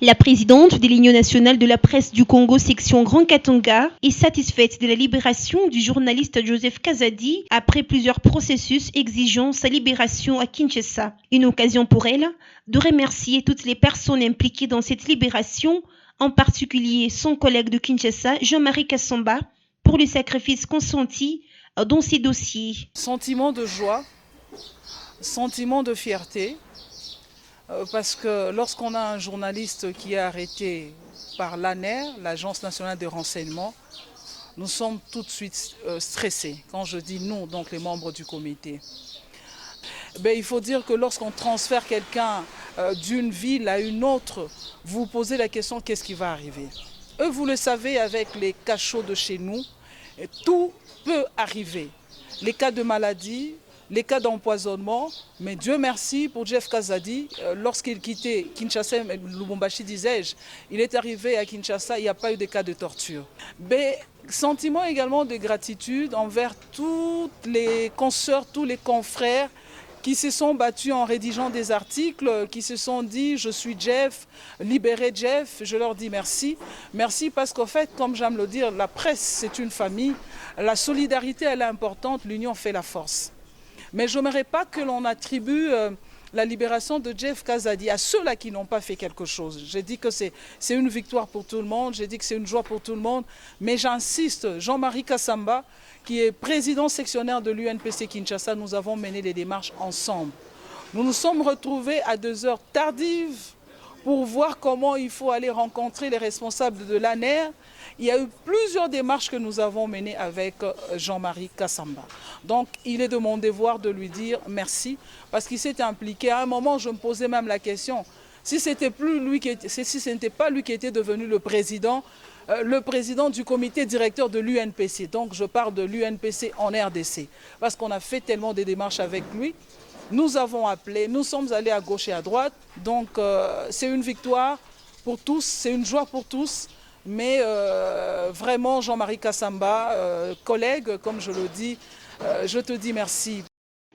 La présidente de l'Union nationale de la presse du Congo section Grand Katanga est satisfaite de la libération du journaliste Joseph Kazadi après plusieurs processus exigeant sa libération à Kinshasa. Une occasion pour elle de remercier toutes les personnes impliquées dans cette libération, en particulier son collègue de Kinshasa, Jean-Marie Kassamba, pour le sacrifice consenti dans ces dossiers. Sentiment de joie, sentiment de fierté. Parce que lorsqu'on a un journaliste qui est arrêté par l'ANER, l'Agence nationale de renseignement, nous sommes tout de suite stressés. Quand je dis nous, donc les membres du comité. Il faut dire que lorsqu'on transfère quelqu'un d'une ville à une autre, vous vous posez la question qu'est-ce qui va arriver. Eux, vous le savez, avec les cachots de chez nous, tout peut arriver. Les cas de maladie, les cas d'empoisonnement, mais Dieu merci pour Jeff Kazadi, lorsqu'il quittait Kinshasa, Lubumbashi disais-je, il est arrivé à Kinshasa, il n'y a pas eu de cas de torture. Mais sentiment également de gratitude envers toutes les consoeurs, tous les confrères qui se sont battus en rédigeant des articles, qui se sont dit « je suis Jeff, libérez Jeff », je leur dis merci. Merci parce qu'en fait, comme j'aime le dire, la presse c'est une famille, la solidarité elle est importante, l'union fait la force. Mais je n'aimerais pas que l'on attribue la libération de Jeff Kazadi à ceux-là qui n'ont pas fait quelque chose. J'ai dit que c'est une victoire pour tout le monde, j'ai dit que c'est une joie pour tout le monde, mais j'insiste, Jean-Marie Kassamba, qui est président sectionnaire de l'UNPC Kinshasa, nous avons mené les démarches ensemble. Nous nous sommes retrouvés à 2 heures tardives pour voir comment il faut aller rencontrer les responsables de l'ANER. Il y a eu plusieurs démarches que nous avons menées avec Jean-Marie Kassamba. Donc il est de mon devoir de lui dire merci parce qu'il s'est impliqué. À un moment, je me posais même la question, si ce n'était pas lui qui était devenu le président du comité directeur de l'UNPC. Donc je parle de l'UNPC en RDC parce qu'on a fait tellement de démarches avec lui. Nous avons appelé, nous sommes allés à gauche et à droite, donc c'est une victoire pour tous, c'est une joie pour tous, mais vraiment Jean-Marie Kassamba, collègue, comme je le dis, je te dis merci.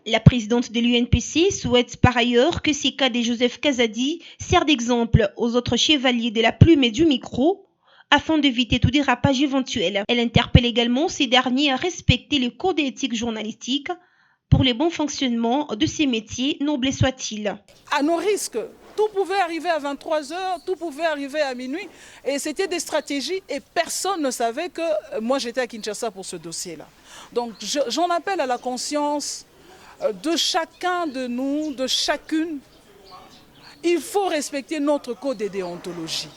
La présidente de l'UNPC souhaite par ailleurs que ces cas de Joseph Kazadi servent d'exemple aux autres chevaliers de la plume et du micro, afin d'éviter tout dérapage éventuel. Elle interpelle également ces derniers à respecter le code éthique journalistique, pour le bon fonctionnement de ces métiers, nobles soient-ils. À nos risques, tout pouvait arriver à 23h, tout pouvait arriver à minuit. Et c'était des stratégies et personne ne savait que moi j'étais à Kinshasa pour ce dossier-là. Donc j'en appelle à la conscience de chacun de nous, de chacune. Il faut respecter notre code de déontologie.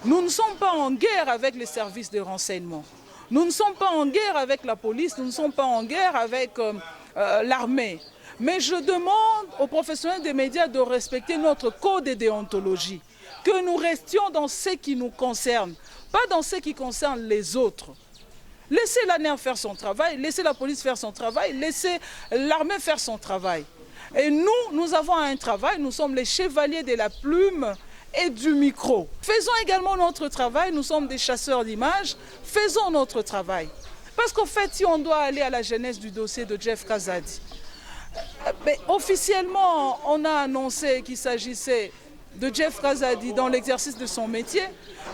Nous ne sommes pas en guerre avec les services de renseignement. Nous ne sommes pas en guerre avec la police, nous ne sommes pas en guerre avec l'armée. Mais je demande aux professionnels des médias de respecter notre code de déontologie, que nous restions dans ce qui nous concerne, pas dans ce qui concerne les autres. Laissez l'ANER faire son travail, laissez la police faire son travail, laissez l'armée faire son travail. Et nous avons un travail, nous sommes les chevaliers de la plume et du micro. Faisons également notre travail, nous sommes des chasseurs d'images, faisons notre travail. Parce qu'en fait, si on doit aller à la genèse du dossier de Jeff Kazadi, officiellement, on a annoncé qu'il s'agissait de Jeff Kazadi dans l'exercice de son métier,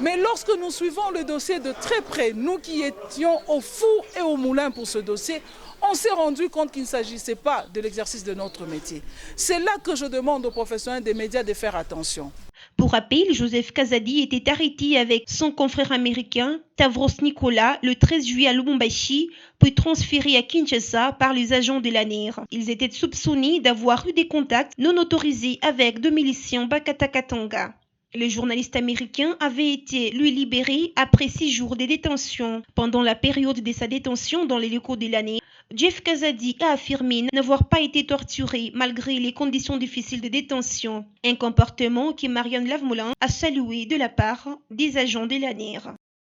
mais lorsque nous suivons le dossier de très près, nous qui étions au four et au moulin pour ce dossier, on s'est rendu compte qu'il ne s'agissait pas de l'exercice de notre métier. C'est là que je demande aux professionnels des médias de faire attention. Pour rappel, Joseph Kazadi était arrêté avec son confrère américain Tavros Nicolas le 13 juillet à Lubumbashi, puis transféré à Kinshasa par les agents de l'ANER. Ils étaient soupçonnés d'avoir eu des contacts non autorisés avec deux miliciens Bakata-Katanga. Le journaliste américain avait été, lui, libéré après 6 jours de détention. Pendant la période de sa détention dans les locaux de l'ANER, Jeff Kazadi a affirmé n'avoir pas été torturé malgré les conditions difficiles de détention, un comportement que Marianne Lavemoulin a salué de la part des agents de l'ANER.